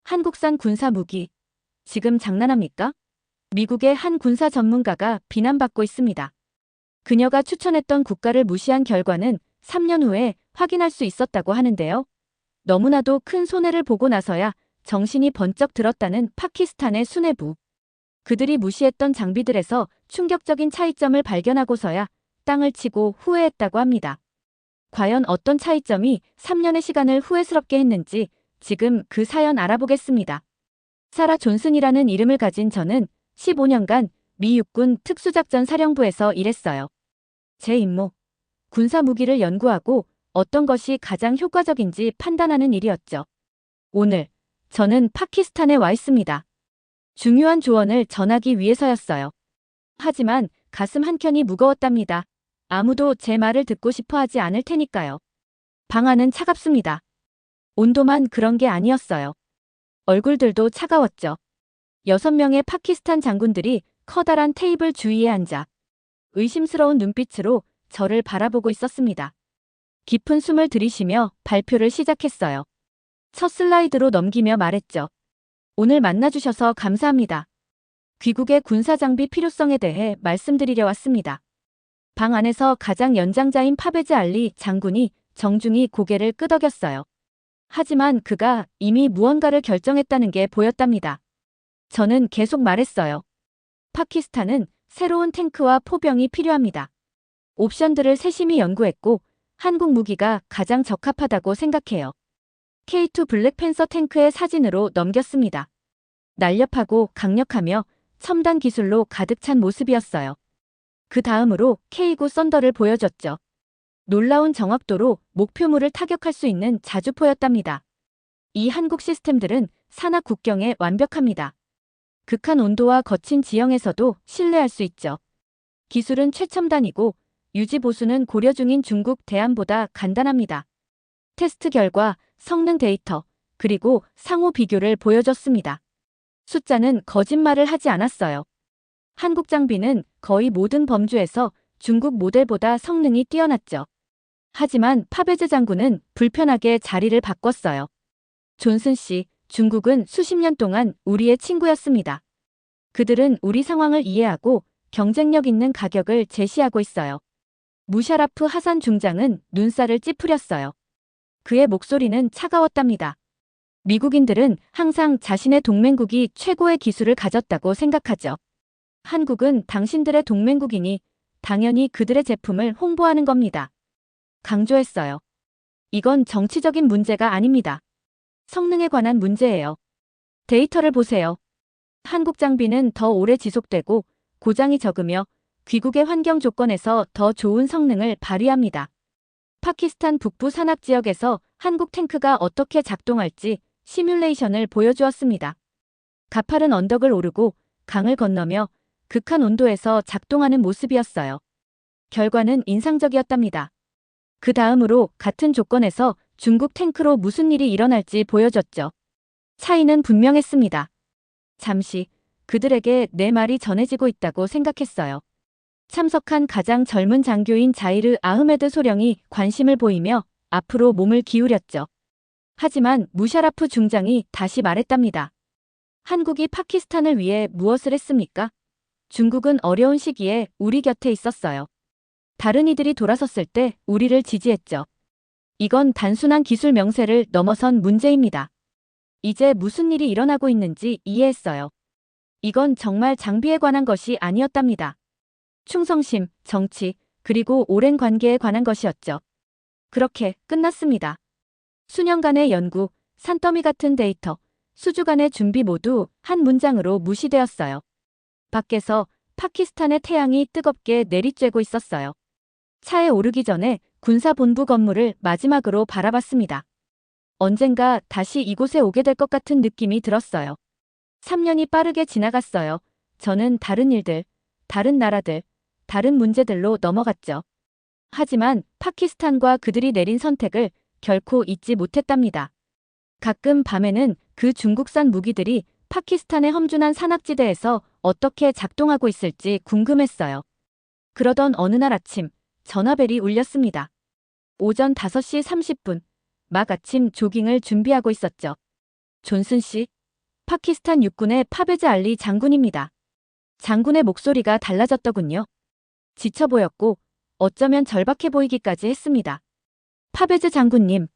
한국산 군사 무기. 지금 장난합니까? 미국의 한 군사 전문가가 비난받고 있습니다. 그녀가 추천했던 국가를 무시한 결과는 3년 후에 확인할 수 있었다고 하는데요. 너무나도 큰 손해를 보고 나서야 정신이 번쩍 들었다는 파키스탄의 수뇌부. 그들이 무시했던 장비들에서 충격적인 차이점을 발견하고서야 땅을 치고 후회했다고 합니다. 과연 어떤 차이점이 3년의 시간을 후회스럽게 했는지 지금 그 사연 알아보겠습니다. 사라 존슨이라는 이름을 가진 저는 15년간 미 육군 특수작전 사령부에서 일했어요. 제 임무, 군사 무기를 연구하고 어떤 것이 가장 효과적인지 판단하는 일이었죠. 오늘 저는 파키스탄에 와 있습니다. 중요한 조언을 전하기 위해서였어요. 하지만 가슴 한켠이 무거웠답니다. 아무도 제 말을 듣고 싶어 하지 않을 테니까요. 방 안은 차갑습니다. 온도만 그런 게 아니었어요. 얼굴들도 차가웠죠. 6명의 파키스탄 장군들이 커다란 테이블 주위에 앉아 의심스러운 눈빛으로 저를 바라보고 있었습니다. 깊은 숨을 들이쉬며 발표를 시작했어요. 첫 슬라이드로 넘기며 말했죠. 오늘 만나주셔서 감사합니다. 귀국의 군사장비 필요성에 대해 말씀드리려 왔습니다. 방 안에서 가장 연장자인 파베즈 알리 장군이 정중히 고개를 끄덕였어요. 하지만 그가 이미 무언가를 결정했다는 게 보였답니다. 저는 계속 말했어요. 파키스탄은 새로운 탱크와 포병이 필요합니다. 옵션들을 세심히 연구했고 한국 무기가 가장 적합하다고 생각해요. K2 블랙팬서 탱크의 사진으로 넘겼습니다. 날렵하고 강력하며 첨단 기술로 가득 찬 모습이었어요. 그 다음으로 K9 썬더를 보여줬죠. 놀라운 정확도로 목표물을 타격할 수 있는 자주포였답니다. 이 한국 시스템들은 산악 국경에 완벽합니다. 극한 온도와 거친 지형에서도 신뢰할 수 있죠. 기술은 최첨단이고 유지 보수는 고려 중인 중국 대안보다 간단합니다. 테스트 결과, 성능 데이터, 그리고 상호 비교를 보여줬습니다. 숫자는 거짓말을 하지 않았어요. 한국 장비는 거의 모든 범주에서 중국 모델보다 성능이 뛰어났죠. 하지만 파베즈 장군은 불편하게 자리를 바꿨어요. 존슨 씨, 중국은 수십 년 동안 우리의 친구였습니다. 그들은 우리 상황을 이해하고 경쟁력 있는 가격을 제시하고 있어요. 무샤라프 하산 중장은 눈살을 찌푸렸어요. 그의 목소리는 차가웠답니다. 미국인들은 항상 자신의 동맹국이 최고의 기술을 가졌다고 생각하죠. 한국은 당신들의 동맹국이니 당연히 그들의 제품을 홍보하는 겁니다. 강조했어요. 이건 정치적인 문제가 아닙니다. 성능에 관한 문제예요. 데이터를 보세요. 한국 장비는 더 오래 지속되고 고장이 적으며 귀국의 환경 조건에서 더 좋은 성능을 발휘합니다. 파키스탄 북부 산악 지역에서 한국 탱크가 어떻게 작동할지 시뮬레이션을 보여주었습니다. 가파른 언덕을 오르고 강을 건너며 극한 온도에서 작동하는 모습이었어요. 결과는 인상적이었답니다. 그 다음으로 같은 조건에서 중국 탱크로 무슨 일이 일어날지 보여줬죠. 차이는 분명했습니다. 잠시 그들에게 내 말이 전해지고 있다고 생각했어요. 참석한 가장 젊은 장교인 자이르 아흐메드 소령이 관심을 보이며 앞으로 몸을 기울였죠. 하지만 무샤라프 중장이 다시 말했답니다. 한국이 파키스탄을 위해 무엇을 했습니까? 중국은 어려운 시기에 우리 곁에 있었어요. 다른 이들이 돌아섰을 때 우리를 지지했죠. 이건 단순한 기술 명세를 넘어선 문제입니다. 이제 무슨 일이 일어나고 있는지 이해했어요. 이건 정말 장비에 관한 것이 아니었답니다. 충성심, 정치, 그리고 오랜 관계에 관한 것이었죠. 그렇게 끝났습니다. 수년간의 연구, 산더미 같은 데이터, 수주간의 준비 모두 한 문장으로 무시되었어요. 밖에서 파키스탄의 태양이 뜨겁게 내리쬐고 있었어요. 차에 오르기 전에 군사본부 건물을 마지막으로 바라봤습니다. 언젠가 다시 이곳에 오게 될 것 같은 느낌이 들었어요. 3년이 빠르게 지나갔어요. 저는 다른 일들, 다른 나라들, 다른 문제들로 넘어갔죠. 하지만 파키스탄과 그들이 내린 선택을 결코 잊지 못했답니다. 가끔 밤에는 그 중국산 무기들이 파키스탄의 험준한 산악지대에서 어떻게 작동하고 있을지 궁금했어요. 그러던 어느 날 아침, 전화벨이 울렸습니다. 오전 5시 30분, 막 아침 조깅을 준비하고 있었죠. 존슨 씨, 파키스탄 육군의 파베즈 알리 장군입니다. 장군의 목소리가 달라졌더군요. 지쳐 보였고 어쩌면 절박해 보이기까지 했습니다. 파베즈 장군님,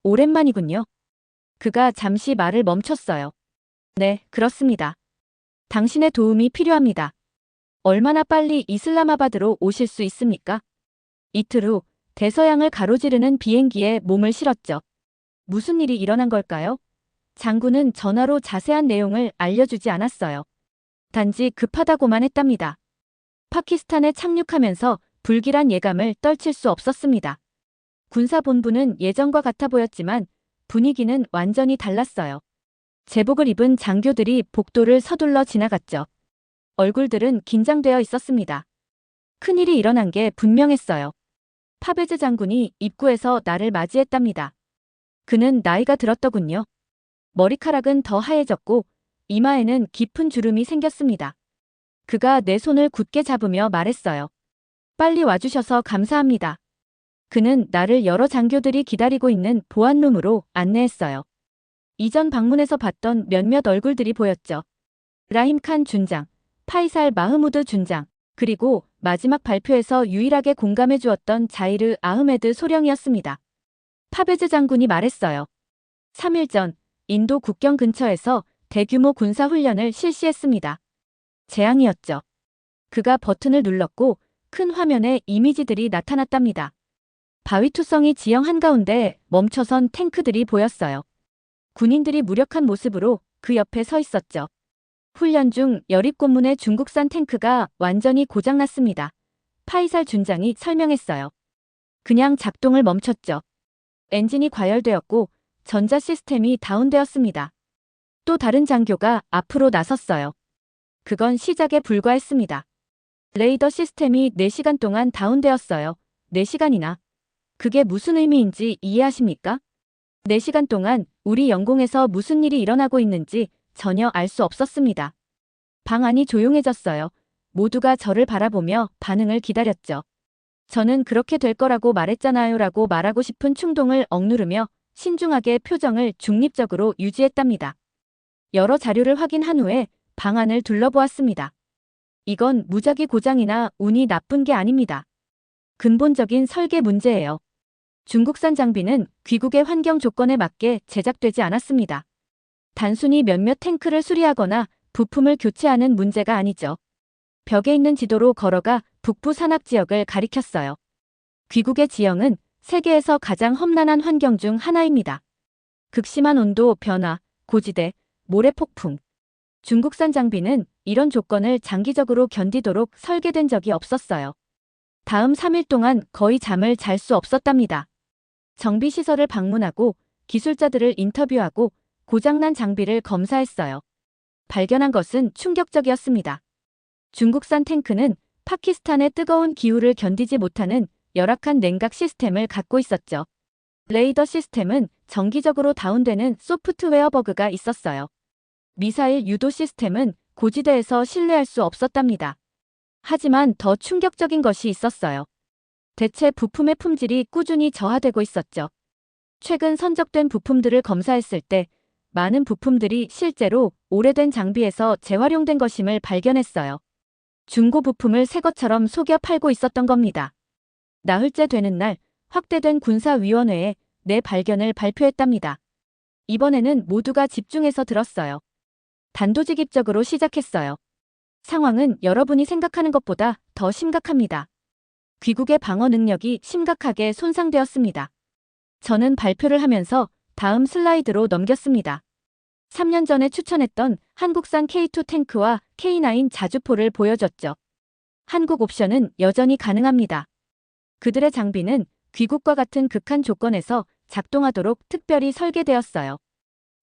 오랜만이군요. 그가 잠시 말을 멈췄어요. 네, 그렇습니다. 당신의 도움이 필요합니다. 얼마나 빨리 이슬라마바드로 오실 수 있습니까? 이틀 후 대서양을 가로지르는 비행기에 몸을 실었죠. 무슨 일이 일어난 걸까요? 장군은 전화로 자세한 내용을 알려주지 않았어요. 단지 급하다고만 했답니다. 파키스탄에 착륙하면서 불길한 예감을 떨칠 수 없었습니다. 군사본부는 예전과 같아 보였지만 분위기는 완전히 달랐어요. 제복을 입은 장교들이 복도를 서둘러 지나갔죠. 얼굴들은 긴장되어 있었습니다. 큰일이 일어난 게 분명했어요. 파베즈 장군이 입구에서 나를 맞이했답니다. 그는 나이가 들었더군요. 머리카락은 더 하얘졌고 이마에는 깊은 주름이 생겼습니다. 그가 내 손을 굳게 잡으며 말했어요. 빨리 와주셔서 감사합니다. 그는 나를 여러 장교들이 기다리고 있는 보안룸으로 안내했어요. 이전 방문에서 봤던 몇몇 얼굴들이 보였죠. 라힘칸 준장, 파이살 마흐무드 준장, 그리고 마지막 발표에서 유일하게 공감해 주었던 자이르 아흐메드 소령이었습니다. 파베즈 장군이 말했어요. 3일 전 인도 국경 근처에서 대규모 군사훈련을 실시했습니다. 재앙이었죠. 그가 버튼을 눌렀고 큰 화면에 이미지들이 나타났답니다. 바위투성이 지형 한가운데 멈춰선 탱크들이 보였어요. 군인들이 무력한 모습으로 그 옆에 서 있었죠. 훈련 중 여립곤문의 중국산 탱크가 완전히 고장났습니다. 파이살 준장이 설명했어요. 그냥 작동을 멈췄죠. 엔진이 과열되었고 전자 시스템이 다운되었습니다. 또 다른 장교가 앞으로 나섰어요. 그건 시작에 불과했습니다. 레이더 시스템이 4시간 동안 다운되었어요. 4시간이나. 그게 무슨 의미인지 이해하십니까? 4시간 동안 우리 영공에서 무슨 일이 일어나고 있는지 전혀 알 수 없었습니다. 방 안이 조용해졌어요. 모두가 저를 바라보며 반응을 기다렸죠. 저는 그렇게 될 거라고 말했잖아요 라고 말하고 싶은 충동을 억누르며 신중하게 표정을 중립적으로 유지했답니다. 여러 자료를 확인한 후에 방안을 둘러보았습니다. 이건 무작위 고장이나 운이 나쁜 게 아닙니다. 근본적인 설계 문제예요. 중국산 장비는 귀국의 환경 조건에 맞게 제작되지 않았습니다. 단순히 몇몇 탱크를 수리하거나 부품을 교체하는 문제가 아니죠. 벽에 있는 지도로 걸어가 북부 산악 지역을 가리켰어요. 귀국의 지형은 세계에서 가장 험난한 환경 중 하나입니다. 극심한 온도 변화, 고지대, 모래폭풍. 중국산 장비는 이런 조건을 장기적으로 견디도록 설계된 적이 없었어요. 다음 3일 동안 거의 잠을 잘 수 없었답니다. 정비시설을 방문하고 기술자들을 인터뷰하고 고장난 장비를 검사했어요. 발견한 것은 충격적이었습니다. 중국산 탱크는 파키스탄의 뜨거운 기후를 견디지 못하는 열악한 냉각 시스템을 갖고 있었죠. 레이더 시스템은 정기적으로 다운되는 소프트웨어 버그가 있었어요. 미사일 유도 시스템은 고지대에서 신뢰할 수 없었답니다. 하지만 더 충격적인 것이 있었어요. 대체 부품의 품질이 꾸준히 저하되고 있었죠. 최근 선적된 부품들을 검사했을 때 많은 부품들이 실제로 오래된 장비에서 재활용된 것임을 발견했어요. 중고 부품을 새 것처럼 속여 팔고 있었던 겁니다. 나흘째 되는 날 확대된 군사위원회에 내 발견을 발표했답니다. 이번에는 모두가 집중해서 들었어요. 단도직입적으로 시작했어요. 상황은 여러분이 생각하는 것보다 더 심각합니다. 귀국의 방어 능력이 심각하게 손상되었습니다. 저는 발표를 하면서 다음 슬라이드로 넘겼습니다. 3년 전에 추천했던 한국산 K2 탱크와 K9 자주포를 보여줬죠. 한국 옵션은 여전히 가능합니다. 그들의 장비는 귀국과 같은 극한 조건에서 작동하도록 특별히 설계되었어요.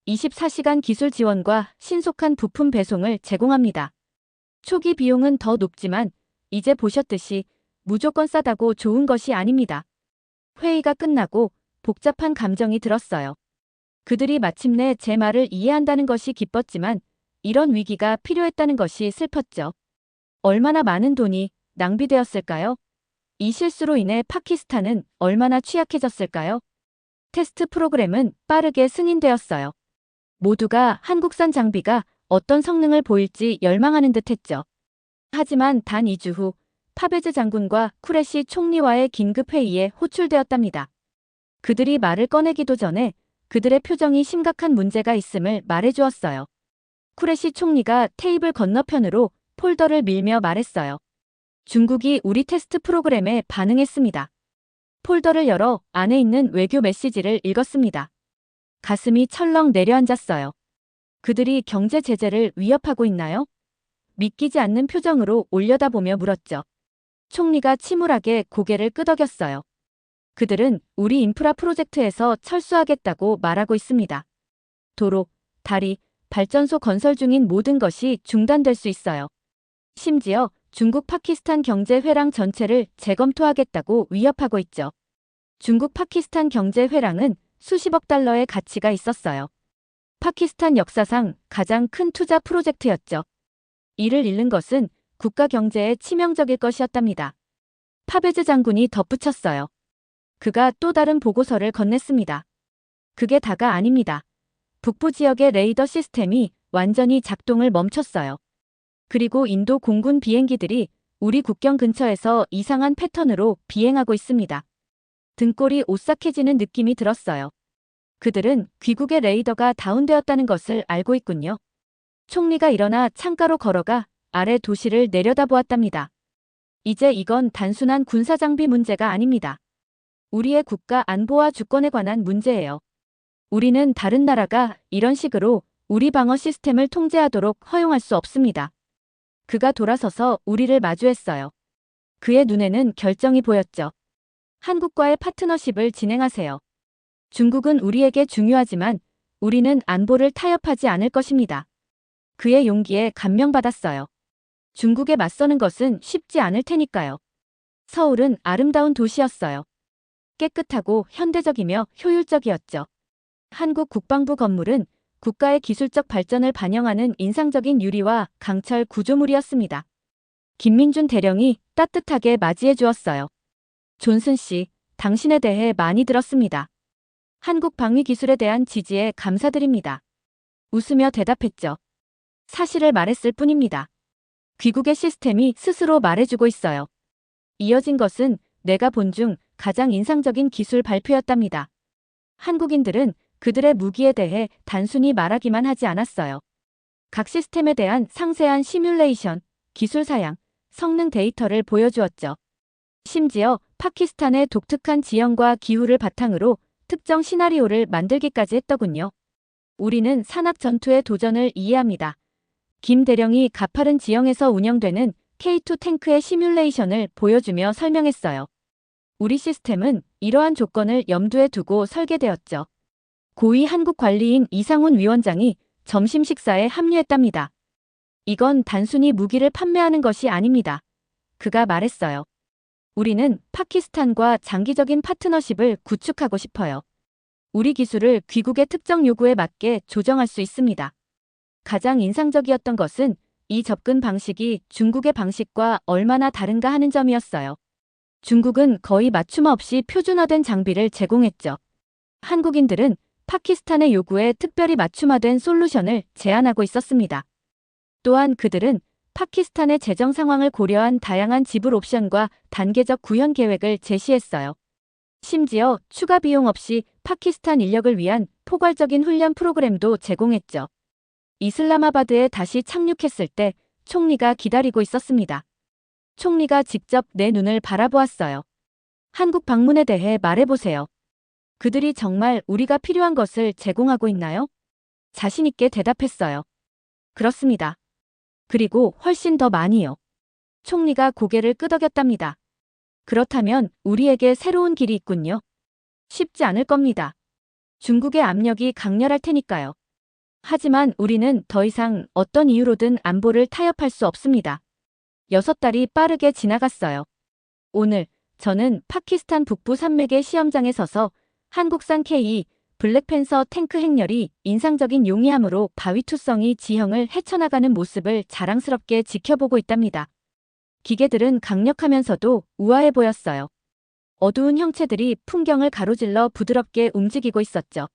24시간 기술 지원과 신속한 부품 배송을 제공합니다. 초기 비용은 더 높지만 이제 보셨듯이 무조건 싸다고 좋은 것이 아닙니다. 회의가 끝나고 복잡한 감정이 들었어요. 그들이 마침내 제 말을 이해한다는 것이 기뻤지만 이런 위기가 필요했다는 것이 슬펐죠. 얼마나 많은 돈이 낭비되었을까요? 이 실수로 인해 파키스탄은 얼마나 취약해졌을까요? 테스트 프로그램은 빠르게 승인되었어요. 모두가 한국산 장비가 어떤 성능을 보일지 열망하는 듯했죠. 하지만 단 2주 후 파베즈 장군과 쿠레시 총리와의 긴급 회의에 호출되었답니다. 그들이 말을 꺼내기도 전에 그들의 표정이 심각한 문제가 있음을 말해주었어요. 쿠레시 총리가 테이블 건너편으로 폴더를 밀며 말했어요. 중국이 우리 테스트 프로그램에 반응했습니다. 폴더를 열어 안에 있는 외교 메시지를 읽었습니다. 가슴이 철렁 내려앉았어요. 그들이 경제 제재를 위협하고 있나요? 믿기지 않는 표정으로 올려다보며 물었죠. 총리가 침울하게 고개를 끄덕였어요. 그들은 우리 인프라 프로젝트에서 철수하겠다고 말하고 있습니다. 도로, 다리, 발전소 건설 중인 모든 것이 중단될 수 있어요. 심지어 중국 파키스탄 경제 회랑 전체를 재검토하겠다고 위협하고 있죠. 중국 파키스탄 경제 회랑은 수십억 달러의 가치가 있었어요. 파키스탄 역사상 가장 큰 투자 프로젝트였죠. 이를 잃는 것은 국가 경제에 치명적일 것이었답니다. 파베즈 장군이 덧붙였어요. 그가 또 다른 보고서를 건넸습니다. 그게 다가 아닙니다. 북부 지역의 레이더 시스템이 완전히 작동을 멈췄어요. 그리고 인도 공군 비행기들이 우리 국경 근처에서 이상한 패턴으로 비행하고 있습니다. 등골이 오싹해지는 느낌이 들었어요. 그들은 귀국의 레이더가 다운되었다는 것을 알고 있군요. 총리가 일어나 창가로 걸어가 아래 도시를 내려다보았답니다. 이제 이건 단순한 군사장비 문제가 아닙니다. 우리의 국가 안보와 주권에 관한 문제예요. 우리는 다른 나라가 이런 식으로 우리 방어 시스템을 통제하도록 허용할 수 없습니다. 그가 돌아서서 우리를 마주했어요. 그의 눈에는 결정이 보였죠. 한국과의 파트너십을 진행하세요. 중국은 우리에게 중요하지만 우리는 안보를 타협하지 않을 것입니다. 그의 용기에 감명받았어요. 중국에 맞서는 것은 쉽지 않을 테니까요. 서울은 아름다운 도시였어요. 깨끗하고 현대적이며 효율적이었죠. 한국 국방부 건물은 국가의 기술적 발전을 반영하는 인상적인 유리와 강철 구조물이었습니다. 김민준 대령이 따뜻하게 맞이해 주었어요. 존슨 씨, 당신에 대해 많이 들었습니다. 한국 방위 기술에 대한 지지에 감사드립니다. 웃으며 대답했죠. 사실을 말했을 뿐입니다. 귀국의 시스템이 스스로 말해주고 있어요. 이어진 것은 내가 본 중 가장 인상적인 기술 발표였답니다. 한국인들은 그들의 무기에 대해 단순히 말하기만 하지 않았어요. 각 시스템에 대한 상세한 시뮬레이션, 기술 사양, 성능 데이터를 보여주었죠. 심지어 파키스탄의 독특한 지형과 기후를 바탕으로 특정 시나리오를 만들기까지 했더군요. 우리는 산악 전투의 도전을 이해합니다. 김 대령이 가파른 지형에서 운영되는 K2 탱크의 시뮬레이션을 보여주며 설명했어요. 우리 시스템은 이러한 조건을 염두에 두고 설계되었죠. 고위 한국 관리인 이상훈 위원장이 점심 식사에 합류했답니다. 이건 단순히 무기를 판매하는 것이 아닙니다. 그가 말했어요. 우리는 파키스탄과 장기적인 파트너십을 구축하고 싶어요. 우리 기술을 귀국의 특정 요구에 맞게 조정할 수 있습니다. 가장 인상적이었던 것은 이 접근 방식이 중국의 방식과 얼마나 다른가 하는 점이었어요. 중국은 거의 맞춤 없이 표준화된 장비를 제공했죠. 한국인들은 파키스탄의 요구에 특별히 맞춤화된 솔루션을 제안하고 있었습니다. 또한 그들은 파키스탄의 재정 상황을 고려한 다양한 지불 옵션과 단계적 구현 계획을 제시했어요. 심지어 추가 비용 없이 파키스탄 인력을 위한 포괄적인 훈련 프로그램도 제공했죠. 이슬라마바드에 다시 착륙했을 때 총리가 기다리고 있었습니다. 총리가 직접 내 눈을 바라보았어요. 한국 방문에 대해 말해보세요. 그들이 정말 우리가 필요한 것을 제공하고 있나요? 자신 있게 대답했어요. 그렇습니다. 그리고 훨씬 더 많이요. 총리가 고개를 끄덕였답니다. 그렇다면 우리에게 새로운 길이 있군요. 쉽지 않을 겁니다. 중국의 압력이 강렬할 테니까요. 하지만 우리는 더 이상 어떤 이유로든 안보를 타협할 수 없습니다. 6달이 빠르게 지나갔어요. 오늘 저는 파키스탄 북부 산맥의 시험장에 서서 한국산 K2 블랙팬서 탱크 행렬이 인상적인 용이함으로 바위투성이 지형을 헤쳐나가는 모습을 자랑스럽게 지켜보고 있답니다. 기계들은 강력하면서도 우아해 보였어요. 어두운 형체들이 풍경을 가로질러 부드럽게 움직이고 있었죠.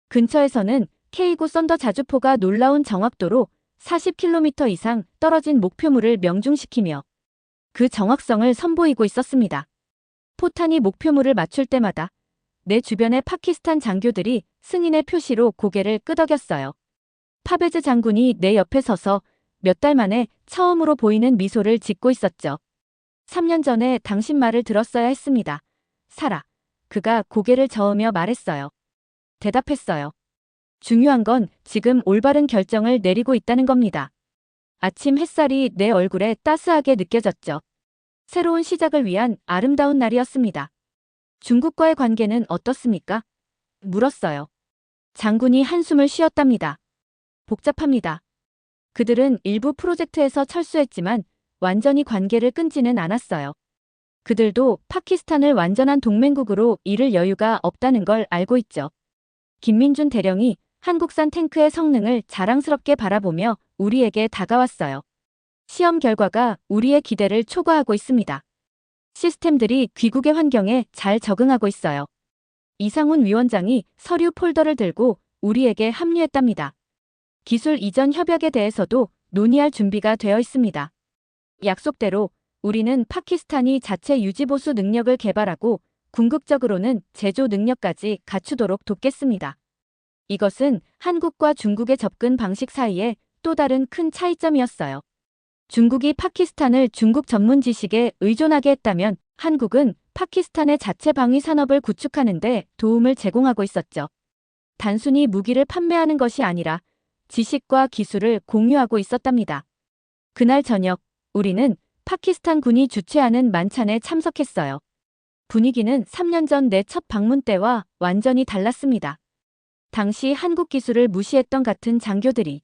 근처에서는 K9 썬더 자주포가 놀라운 정확도로 40km 이상 떨어진 목표물을 명중시키며 그 정확성을 선보이고 있었습니다. 포탄이 목표물을 맞출 때마다 내 주변의 파키스탄 장교들이 승인의 표시로 고개를 끄덕였어요. 파베즈 장군이 내 옆에 서서 몇 달 만에 처음으로 보이는 미소를 짓고 있었죠. 3년 전에 당신 말을 들었어야 했습니다. 사라. 그가 고개를 저으며 말했어요. 대답했어요. 중요한 건 지금 올바른 결정을 내리고 있다는 겁니다. 아침 햇살이 내 얼굴에 따스하게 느껴졌죠. 새로운 시작을 위한 아름다운 날이었습니다. 중국과의 관계는 어떻습니까? 물었어요. 장군이 한숨을 쉬었답니다. 복잡합니다. 그들은 일부 프로젝트에서 철수했지만 완전히 관계를 끊지는 않았어요. 그들도 파키스탄을 완전한 동맹국으로 이를 여유가 없다는 걸 알고 있죠. 김민준 대령이 한국산 탱크의 성능을 자랑스럽게 바라보며 우리에게 다가왔어요. 시험 결과가 우리의 기대를 초과하고 있습니다. 시스템들이 귀국의 환경에 잘 적응하고 있어요. 이상훈 위원장이 서류 폴더를 들고 우리에게 합류했답니다. 기술 이전 협약에 대해서도 논의할 준비가 되어 있습니다. 약속대로 우리는 파키스탄이 자체 유지보수 능력을 개발하고 궁극적으로는 제조 능력까지 갖추도록 돕겠습니다. 이것은 한국과 중국의 접근 방식 사이에 또 다른 큰 차이점이었어요. 중국이 파키스탄을 중국 전문 지식에 의존하게 했다면 한국은 파키스탄의 자체 방위 산업을 구축하는 데 도움을 제공하고 있었죠. 단순히 무기를 판매하는 것이 아니라 지식과 기술을 공유하고 있었답니다. 그날 저녁 우리는 파키스탄 군이 주최하는 만찬에 참석했어요. 분위기는 3년 전 내 첫 방문 때와 완전히 달랐습니다. 당시 한국 기술을 무시했던 같은 장교들이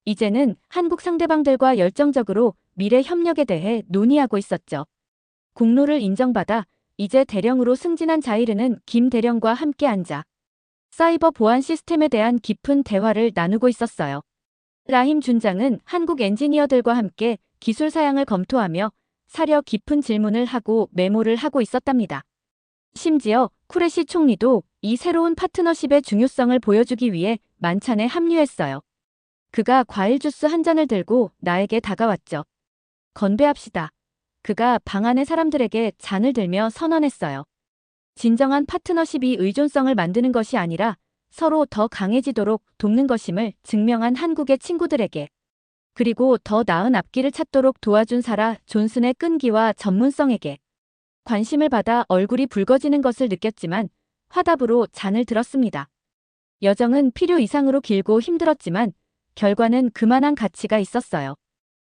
이제는 한국 상대방들과 열정적으로 미래 협력에 대해 논의하고 있었죠. 공로를 인정받아 이제 대령으로 승진한 자이르는 김 대령과 함께 앉아 사이버 보안 시스템에 대한 깊은 대화를 나누고 있었어요. 라힘 준장은 한국 엔지니어들과 함께 기술 사양을 검토하며 사려 깊은 질문을 하고 메모를 하고 있었답니다. 심지어 쿠레시 총리도 이 새로운 파트너십의 중요성을 보여주기 위해 만찬에 합류했어요. 그가 과일 주스 한 잔을 들고 나에게 다가왔죠. 건배합시다. 그가 방 안의 사람들에게 잔을 들며 선언했어요. 진정한 파트너십이 의존성을 만드는 것이 아니라 서로 더 강해지도록 돕는 것임을 증명한 한국의 친구들에게, 그리고 더 나은 앞길을 찾도록 도와준 사라 존슨의 끈기와 전문성에게 관심을 받아 얼굴이 붉어지는 것을 느꼈지만 화답으로 잔을 들었습니다. 여정은 필요 이상으로 길고 힘들었지만 결과는 그만한 가치가 있었어요.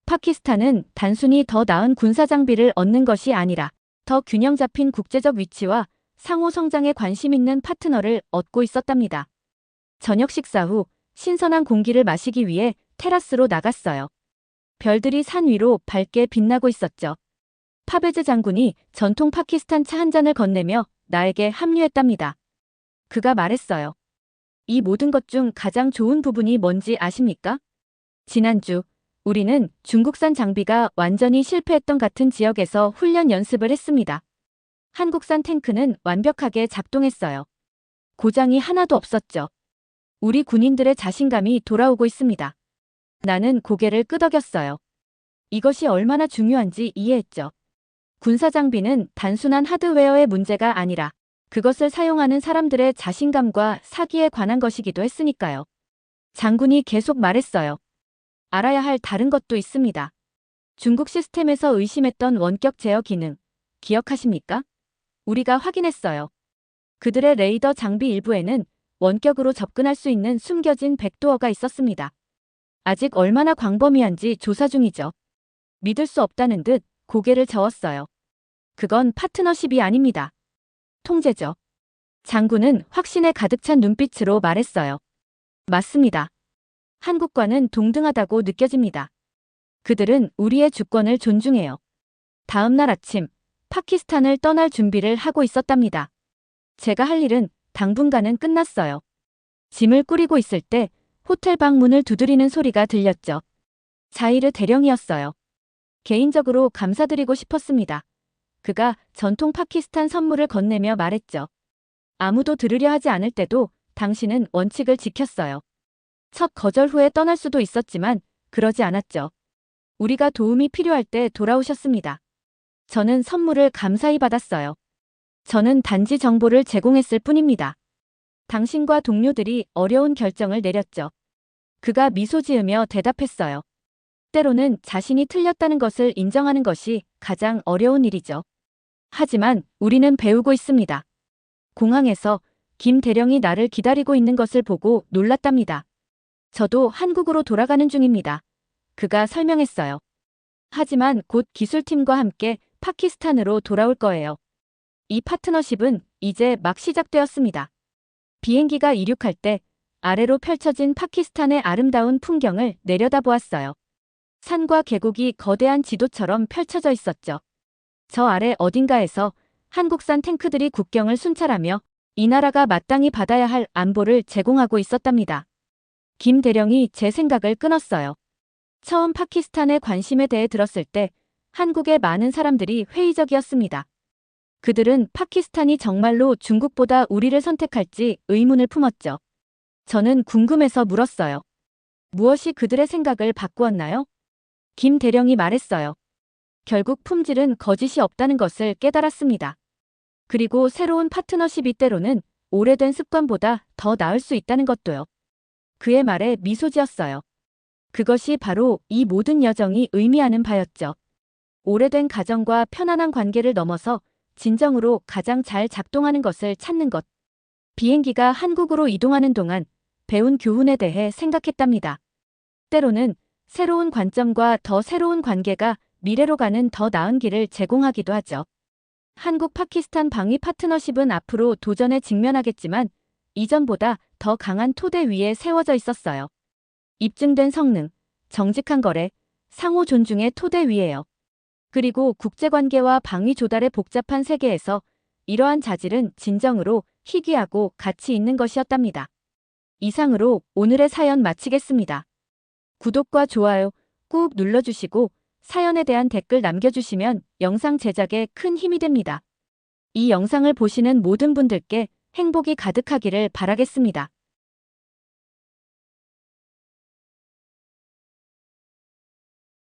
파키스탄은 단순히 더 나은 군사 장비를 얻는 것이 아니라 더 균형 잡힌 국제적 위치와 상호 성장에 관심 있는 파트너를 얻고 있었답니다. 저녁 식사 후 신선한 공기를 마시기 위해 테라스로 나갔어요. 별들이 산 위로 밝게 빛나고 있었죠. 파베즈 장군이 전통 파키스탄 차 한 잔을 건네며 나에게 합류했답니다. 그가 말했어요. 이 모든 것 중 가장 좋은 부분이 뭔지 아십니까? 지난주 우리는 중국산 장비가 완전히 실패했던 같은 지역에서 훈련 연습을 했습니다. 한국산 탱크는 완벽하게 작동했어요. 고장이 하나도 없었죠. 우리 군인들의 자신감이 돌아오고 있습니다. 나는 고개를 끄덕였어요. 이것이 얼마나 중요한지 이해했죠. 군사 장비는 단순한 하드웨어의 문제가 아니라 그것을 사용하는 사람들의 자신감과 사기에 관한 것이기도 했으니까요. 장군이 계속 말했어요. 알아야 할 다른 것도 있습니다. 중국 시스템에서 의심했던 원격 제어 기능, 기억하십니까? 우리가 확인했어요. 그들의 레이더 장비 일부에는 원격으로 접근할 수 있는 숨겨진 백도어가 있었습니다. 아직 얼마나 광범위한지 조사 중이죠. 믿을 수 없다는 듯 고개를 저었어요. 그건 파트너십이 아닙니다. 통제죠. 장군은 확신에 가득 찬 눈빛으로 말했어요. 맞습니다. 한국과는 동등하다고 느껴집니다. 그들은 우리의 주권을 존중해요. 다음 날 아침, 파키스탄을 떠날 준비를 하고 있었답니다. 제가 할 일은 당분간은 끝났어요. 짐을 꾸리고 있을 때 호텔 방 문을 두드리는 소리가 들렸죠. 자이르 대령이었어요. 개인적으로 감사드리고 싶었습니다. 그가 전통 파키스탄 선물을 건네며 말했죠. 아무도 들으려 하지 않을 때도 당신은 원칙을 지켰어요. 첫 거절 후에 떠날 수도 있었지만 그러지 않았죠. 우리가 도움이 필요할 때 돌아오셨습니다. 저는 선물을 감사히 받았어요. 저는 단지 정보를 제공했을 뿐입니다. 당신과 동료들이 어려운 결정을 내렸죠. 그가 미소 지으며 대답했어요. 때로는 자신이 틀렸다는 것을 인정하는 것이 가장 어려운 일이죠. 하지만 우리는 배우고 있습니다. 공항에서 김 대령이 나를 기다리고 있는 것을 보고 놀랐답니다. 저도 한국으로 돌아가는 중입니다. 그가 설명했어요. 하지만 곧 기술팀과 함께 파키스탄으로 돌아올 거예요. 이 파트너십은 이제 막 시작되었습니다. 비행기가 이륙할 때 아래로 펼쳐진 파키스탄의 아름다운 풍경을 내려다보았어요. 산과 계곡이 거대한 지도처럼 펼쳐져 있었죠. 저 아래 어딘가에서 한국산 탱크들이 국경을 순찰하며 이 나라가 마땅히 받아야 할 안보를 제공하고 있었답니다. 김 대령이 제 생각을 끊었어요. 처음 파키스탄의 관심에 대해 들었을 때 한국의 많은 사람들이 회의적이었습니다. 그들은 파키스탄이 정말로 중국보다 우리를 선택할지 의문을 품었죠. 저는 궁금해서 물었어요. 무엇이 그들의 생각을 바꾸었나요? 김 대령이 말했어요. 결국 품질은 거짓이 없다는 것을 깨달았습니다. 그리고 새로운 파트너십이 때로는 오래된 습관보다 더 나을 수 있다는 것도요. 그의 말에 미소 지었어요. 그것이 바로 이 모든 여정이 의미하는 바였죠. 오래된 가정과 편안한 관계를 넘어서 진정으로 가장 잘 작동하는 것을 찾는 것. 비행기가 한국으로 이동하는 동안 배운 교훈에 대해 생각했답니다. 때로는 새로운 관점과 더 새로운 관계가 미래로 가는 더 나은 길을 제공하기도 하죠. 한국 파키스탄 방위 파트너십은 앞으로 도전에 직면하겠지만 이전보다 더 강한 토대 위에 세워져 있었어요. 입증된 성능, 정직한 거래, 상호 존중의 토대 위에요. 그리고 국제관계와 방위 조달의 복잡한 세계에서 이러한 자질은 진정으로 희귀하고 가치 있는 것이었답니다. 이상으로 오늘의 사연 마치겠습니다. 구독과 좋아요 꾹 눌러주시고 사연에 대한 댓글 남겨주시면 영상 제작에 큰 힘이 됩니다. 이 영상을 보시는 모든 분들께 행복이 가득하기를 바라겠습니다.